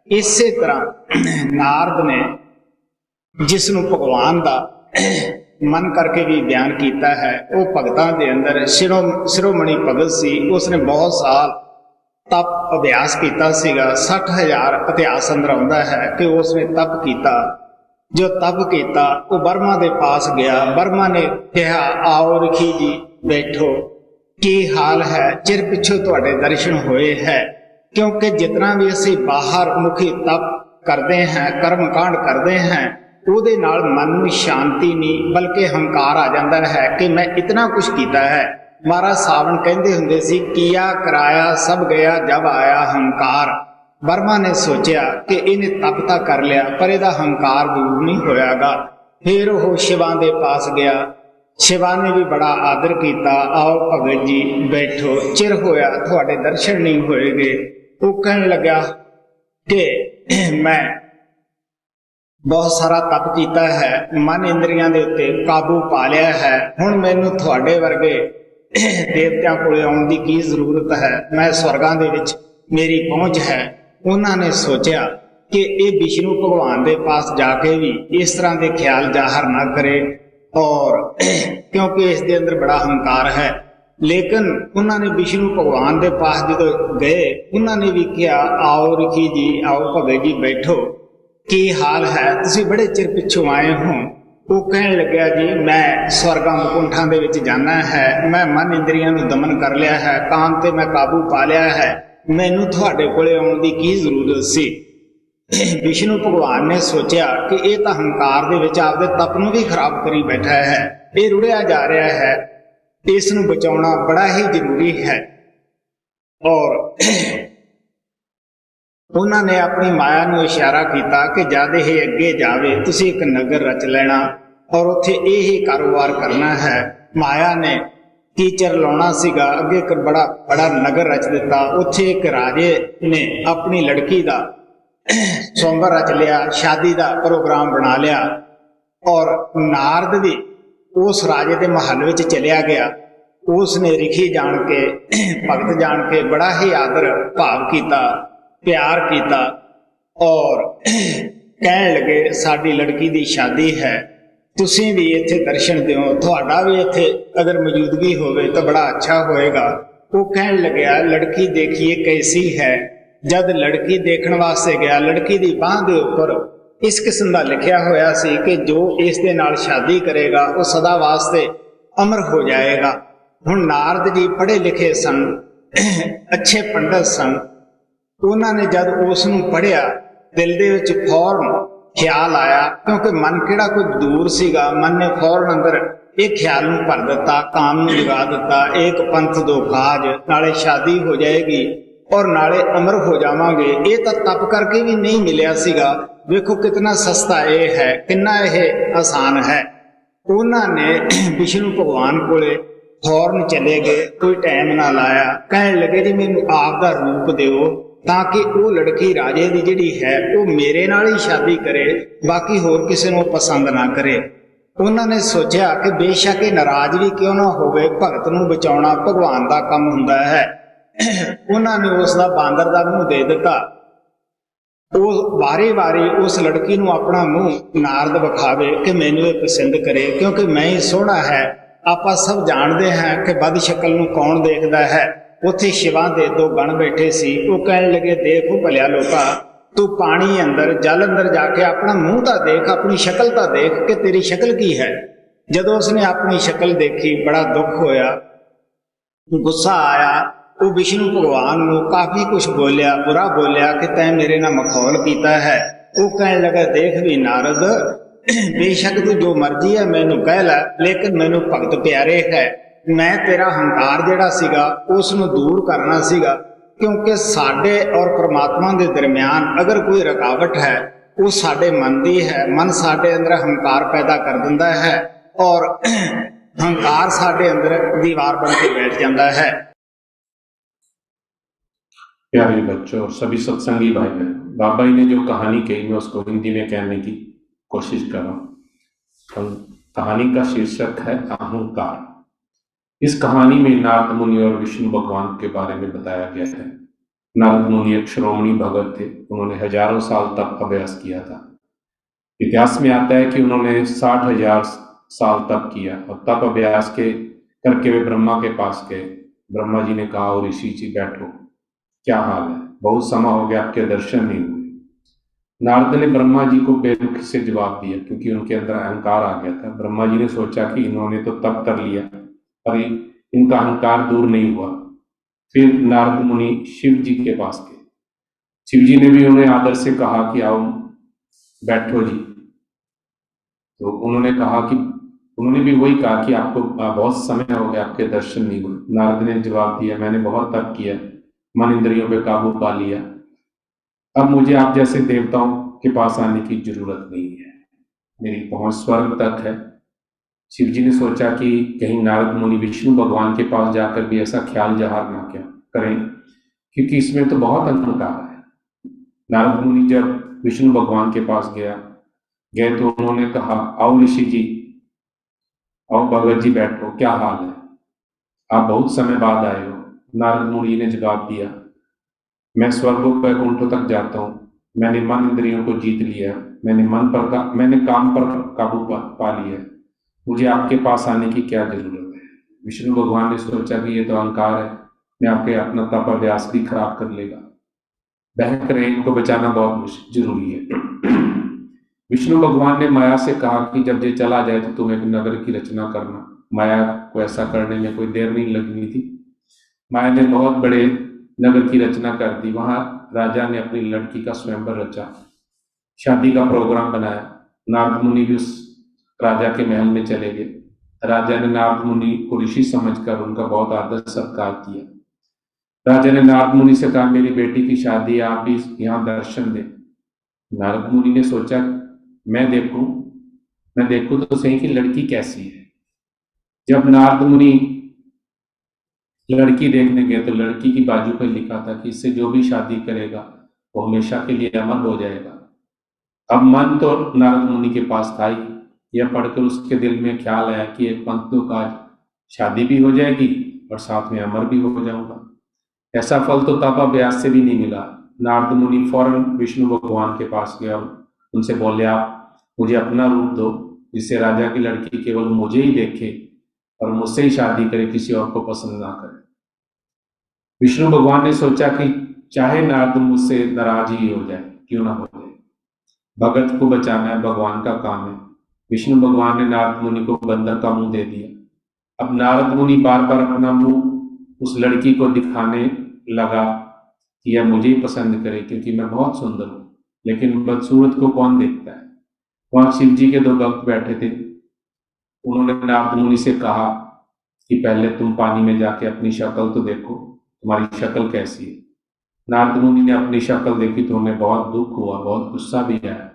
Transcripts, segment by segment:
इसे तरह नारद ने जिसनों भगवान का मन करके भी बयान किया है, वो भगतां दे अंदर शिरोमणि भगत सी। उसने बहुत साल तप अभ्यास किया सीगा। 60,000 इतिहास अंदर आउंदा है कि उसने तप किया। जो तप किया वो बर्मा दे पास गया। बर्मा ने कहा, आओ रिखी जी बैठो, की हाल है, चिर पिछों तुहाडे दर्शन होए है। क्योंकि जितना भी असी बाहर मुखी तप करते हैं, कर्म कांड करते हैं, ਉਹਦੇ ਨਾਲ मन में शांति नहीं बल्कि हंकार आ जाता है कि मैं इतना कुछ किया है। महाराज सावन कहते हुंदे सी, किया कराया सब गया जब आया हंकार। बर्मा ने सोचा कि इन्हें तप तो कर लिया पर इहदा हंकार दूर नहीं होयागा। फिर वह शिवा के पास गया। शिवा ने भी बड़ा आदर किया, आओ भगत जी बैठो, चिर होया तुहाडे दर्शन नहीं होएगे। वो कहने लगा कि मैं बहुत सारा तप किया है, मन इंद्रियां दे उत्ते काबू पा लिया है, हुण मैनूं तुहाडे वर्गे देवतियां कोले आउण दी की जरूरत है, मैं स्वर्गां दे विच मेरी पहुंच है। उन्होंने सोचा कि ये विष्णु भगवान दे पास जाके भी इस तरह के ख्याल जाहिर ना करे, और क्योंकि इस दे अंदर बड़ा हंकार है। लेकिन उन्होंने विष्णु भगवान दे पास जो गए, उन्होंने भी कहा, आओ रिखी जी, आओ भगत जी बैठो, की हाल है, तुसी बड़े चिर पिछों आए हो। वो कहने लग्या, जी मैं स्वर्गां मुकुंठां दे विच जाना है, मैं मन इंद्रियां नूं दमन कर लिया है, काम ते मैं काबू पा लिया है, मैनूं तुहाडे कोले आउण दी की जरूरत सी। विष्णु भगवान ने सोचा कि यह तो हंकार दे विच आपदे तप नूं भी खराब करी बैठा है, ये रुड़िया जा रहा है, इस नूं बचाउणा बड़ा ही जरूरी है। और उन्होंने अपनी माया नूं इशारा किया कि जद ये अगे जावे तुसी एक नगर रच लेना और उत्थे यही कारोबार करना है। माया ने कीचर लाउणा सीगा, अगे एक बड़ा बड़ा नगर रच दिता। उत्थे एक राजे ने अपनी लड़की का स्वयंवर रच लिया, शादी का प्रोग्राम बना लिया, और नारद भी उस राजे के महल विच चलिया गया। उसने रिखी जान के, भगत जान के बड़ा ही आदर भाव किया, प्यार किया, और कहने लगे, साडी लड़की की शादी है, तुसी भी इत्थे दर्शन दिओ, तुहाडा भी इत्थे अगर मौजूदगी होवे तो बड़ा अच्छा होएगा। वो कहने लग्या, लड़की देखिए कैसी है। जब लड़की देखने वास्ते गया, लड़की की बांह के उपर इस किस्म का लिखिया होया सी कि जो इस दे नाल शादी करेगा वो सदा वास्ते अमर हो जाएगा। हुण नारद जी पढ़े लिखे सन, अच्छे पंडित सन। उन्होंने जब उसनूं पढ़िया, दिल दे विच फौरन ख्याल आया, क्योंकि मन किहड़ा कोई दूर सीगा, मन ने फौरन अंदर एक ख्याल नूं भर दिता, काम नूं जगा दिता, एक पंथ दो काज, नाले शादी हो जाएगी और नाले अमर हो जावांगे। ये तो तप करके भी नहीं मिलिया सीगा। देखो कितना सस्ता ये है, कितना यह आसान है। उन्होंने विष्णु भगवान कोले फौरन चले गए, कोई टाइम ना लाया। कहने लगे, जी मैनूं आप दा रूप दिओ ताकि वो लड़की राजे की जिहड़ी है वो मेरे नाल ही शादी करे, बाकी होर किसी को पसंद ना करे। उन्होंने सोचा कि बेशक नाराज भी क्यों ना होवे, भगत नूं बचाउणा भगवान का काम हुंदा है। उन्होंने उसका बांदर का मुंह दे दिता। वो वारी वारी उस लड़की नूं अपना मुंह नारद विखावे कि मैनूं ये पसंद करे, क्योंकि मैं ही सोहना है। आपां सब जानते हैं कि बद शक्ल नूं कौन देखदा है। उत्थे शिवा दे दो गण बैठे सी। वो कहने लगे, देखो भलिया लोका, तू पानी अंदर जल अंदर जाके अपना मुंह तो देख, अपनी शक्ल तो देख कि तेरी शक्ल की है। जदों उसने अपनी शक्ल देखी बड़ा दुख होया, गुस्सा आया। वो विष्णु भगवान नूं काफी कुछ बोलिया, बुरा बोलिया कि तैं मेरे नाल मखौल कीता है। वो कहने लगा, देख भी नारद, बेशक तू जो मर्जी है मैनूं कह लै, लेकिन मैनूं भगत प्यारे है। मैं तेरा हंकार जिहड़ा सीगा उसनूं दूर करना सीगा, क्योंकि साडे और परमात्मा के दरम्यान अगर कोई रुकावट है वो साडे मन दी है। मन साडे अंदर हंकार पैदा कर दिंदा है और हंकार साडे अंदर दीवार बन के बैठ जाता है। प्यारे बच्चों और सभी सत्संगी भाई बहन, बाबा जी ने जो कहानी कही मैं उसको हिंदी में कहने की कोशिश कर रहा हूँ। कहानी का शीर्षक है अहंकार। इस कहानी में नारद मुनि और विष्णु भगवान के बारे में बताया गया है। नारद मुनि एक श्रोमणी भगत थे, उन्होंने हजारों साल तप अभ्यास किया था। इतिहास में आता है कि उन्होंने 60,000 साल तप किया और तप अभ्यास के करके वे ब्रह्मा के पास गए। ब्रह्मा जी ने कहा, और ऋषि जी बैठो, क्या हाल है, बहुत समय हो गया आपके दर्शन नहीं हुए। नारद ने ब्रह्मा जी को बेरुखी से जवाब दिया, क्योंकि उनके अंदर अहंकार आ गया था। ब्रह्मा जी ने सोचा कि इन्होंने तो तप कर लिया पर इनका अहंकार दूर नहीं हुआ। फिर नारद मुनि शिव जी के पास गए। शिव जी ने भी उन्हें आदर से कहा कि आओ बैठो जी। तो उन्होंने भी वही कहा कि आपको बहुत समय हो गया, आपके दर्शन नहीं हुए। नारद ने जवाब दिया, मैंने बहुत तप किया, मन इंद्रियों पे काबू पा लिया, अब मुझे आप जैसे देवताओं के पास आने की जरूरत नहीं है, मेरी पहुंच स्वर्ग तक है। शिव जी ने सोचा कि कहीं नारद मुनि विष्णु भगवान के पास जाकर भी ऐसा ख्याल जहार ना क्या करें, क्योंकि इसमें तो बहुत अहंकार है। नारद मुनि जब विष्णु भगवान के पास गए तो उन्होंने कहा, आओ ऋषि जी, आओ भगत जी बैठो, क्या हाल है, आप बहुत समय बाद आए हो। नारद मुनि ने जवाब दिया, मैं स्वर्ग वैकुंठों तक जाता हूँ, मैंने मन इंद्रियों को जीत लिया, मैंने काम पर काबू पा लिया, मुझे आपके पास आने की क्या जरूरत है। विष्णु भगवान ने सोचा कि ये तो अहंकार है, मैं आपके अपना तप अभ्यास भी खराब कर लेगा, बहक रहे, इनको बचाना बहुत जरूरी है। विष्णु भगवान ने माया से कहा कि जब ये चला जाए तो तुम एक नगर की रचना करना। माया को ऐसा करने में कोई देर नहीं लगनी थी। माया ने बहुत बड़े नगर की रचना कर दी। वहां राजा ने अपनी लड़की का स्वयंवर रचा, शादी का प्रोग्राम बनाया। नारद मुनि भी उस राजा के महल में चले गए। राजा ने नारद मुनि को ऋषि समझकर उनका बहुत आदर सत्कार किया। राजा ने नारद मुनि से कहा, मेरी बेटी की शादी, आप भी यहाँ दर्शन दें। नारद मुनि ने सोचा, मैं देखूं तो सही कि लड़की कैसी है। जब नारद मुनि लड़की देखने गए तो लड़की की बाजू पर लिखा था कि इससे जो भी शादी करेगा वो हमेशा के लिए अमर हो जाएगा। अब मन तो नारद मुनि के पास था ही। यह पढ़कर उसके दिल में ख्याल आया कि एक पंथ का शादी भी हो जाएगी और साथ में अमर भी हो जाऊंगा। ऐसा फल तो तप अभ्यास से भी नहीं मिला। नारद मुनि फौरन विष्णु भगवान के पास गया, उनसे बोले, आप मुझे अपना रूप दो, जिससे राजा की लड़की केवल मुझे ही देखे और मुझसे ही शादी करे, किसी और को पसंद ना करे। विष्णु भगवान ने सोचा कि चाहे नारद मुझसे नाराज ही हो जाए, क्यों ना हो जाए, भगत को बचाना है भगवान का काम है। विष्णु भगवान ने नारद मुनि को बंदर का मुंह दे दिया। अब नारद मुनि बार बार अपना मुंह उस लड़की को दिखाने लगा कि यह मुझे ही पसंद करे, क्योंकि मैं बहुत सुंदर हूं। लेकिन बदसूरत को कौन देखता है। वहां शिव जी के दो भक्त बैठे थे। उन्होंने नारद मुनि से कहा कि पहले तुम पानी में जाके अपनी शक्ल तो देखो, तुम्हारी शक्ल कैसी है। नारद मुनि ने अपनी शक्ल देखी तो उन्हें बहुत दुख हुआ, बहुत गुस्सा भी आया।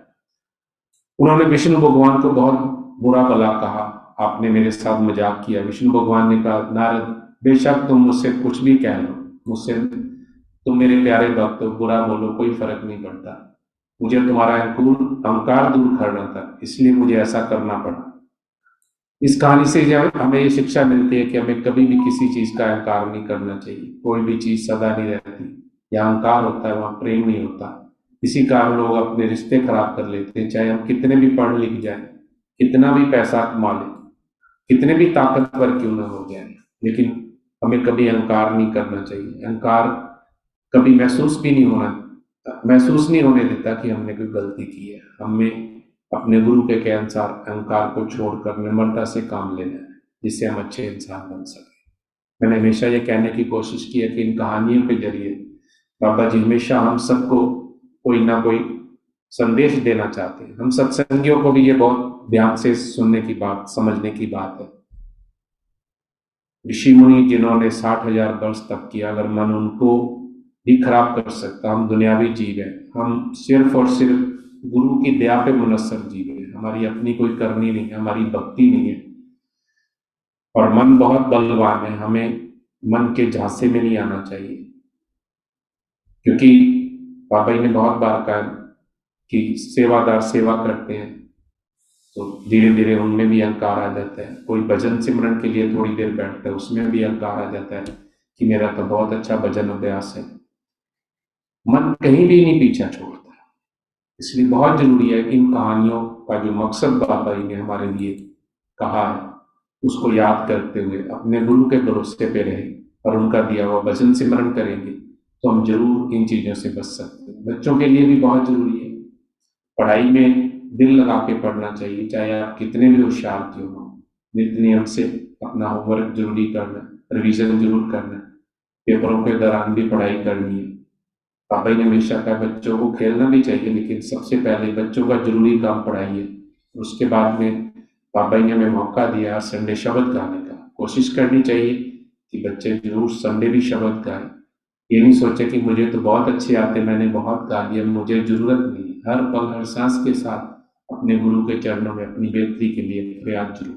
उन्होंने विष्णु भगवान को बहुत बुरा भला कहा, आपने मेरे साथ मजाक किया। विष्णु भगवान ने कहा, नारद, बेशक तुम मुझसे कुछ भी कह लो, मुझसे तुम मेरे प्यारे भक्त हो, बुरा बोलो, कोई फर्क नहीं पड़ता। मुझे तुम्हारा अहंकार दूर करना था, इसलिए मुझे ऐसा करना पड़ा। इस कहानी से जब हमें ये शिक्षा मिलती है कि हमें कभी भी किसी चीज का अहंकार नहीं करना चाहिए। कोई भी चीज सदा नहीं रहती, या अहंकार होता है वहां प्रेम नहीं होता। इसी कारण लोग अपने रिश्ते खराब कर लेते हैं। चाहे हम कितने भी पढ़ लिख जाए, कितना भी पैसा कमा ले, कितने भी ताकतवर क्यों ना हो जाए, लेकिन हमें कभी अहंकार नहीं करना चाहिए। अहंकार कभी महसूस नहीं होने देता कि हमने कोई गलती की है। हमें अपने गुरु के अनुसार अहंकार को छोड़कर निर्मलता से काम लेना है, जिससे हम अच्छे इंसान बन सके। मैंने हमेशा ये कहने की कोशिश की है कि इन कहानियों के जरिए बाबा जी हमेशा हम सबको कोई ना कोई संदेश देना चाहते हैं। हम सत्संगियों को भी ये बहुत ध्यान से सुनने की बात, समझने की बात है। ऋषि मुनि जिन्होंने 60,000 वर्ष तक किया, अगर मन उनको भी खराब कर सकता, हम दुनियावी जीव हैं। हम सिर्फ और सिर्फ गुरु की दया पे मुनस्सर जीव हैं। हमारी अपनी कोई करनी नहीं है, हमारी भक्ति नहीं है। और मन बहुत बलवान है, हमें मन के झांसे में नहीं आना चाहिए, क्योंकि बाबा जी ने बहुत बार कहा कि सेवादार सेवा करते हैं तो धीरे धीरे उनमें भी अहंकार आ जाता है। कोई भजन सिमरन के लिए थोड़ी देर बैठता है, उसमें भी अहंकार आ जाता है कि मेरा तो बहुत अच्छा भजन अभ्यास है। मन कहीं भी नहीं पीछा छोड़ता। इसलिए बहुत जरूरी है कि इन कहानियों का जो मकसद बाबा जी ने हमारे लिए कहा है उसको याद करते हुए अपने गुरु के भरोसे पे रहे और उनका दिया हुआ भजन सिमरन करेंगे तो हम जरूर इन चीजों से बच सकते हैं। बच्चों के लिए भी बहुत जरूरी है, पढ़ाई में दिल लगा के पढ़ना चाहिए, चाहे आप कितने भी होशियार क्यों हो। नित्य नियम से अपना होमवर्क जरूरी करना, रिवीजन जरूर करना, पेपरों के दौरान भी पढ़ाई करनी है। पापा जी ने हमेशा कहा बच्चों को खेलना भी चाहिए, लेकिन सबसे पहले बच्चों का जरूरी काम पढ़ाई है। उसके बाद में पापा जी ने हमें मौका दिया संडे शब्द गाने का। कोशिश करनी चाहिए कि बच्चे जरूर संडे भी शब्द गाएं। ये नहीं सोचे कि मुझे तो बहुत अच्छे आते, मैंने बहुत गा दिया, मुझे जरूरत नहीं। हर पल हर सांस के साथ अपने गुरु के चरणों में अपनी बेहतरी के लिए प्रयास जरूर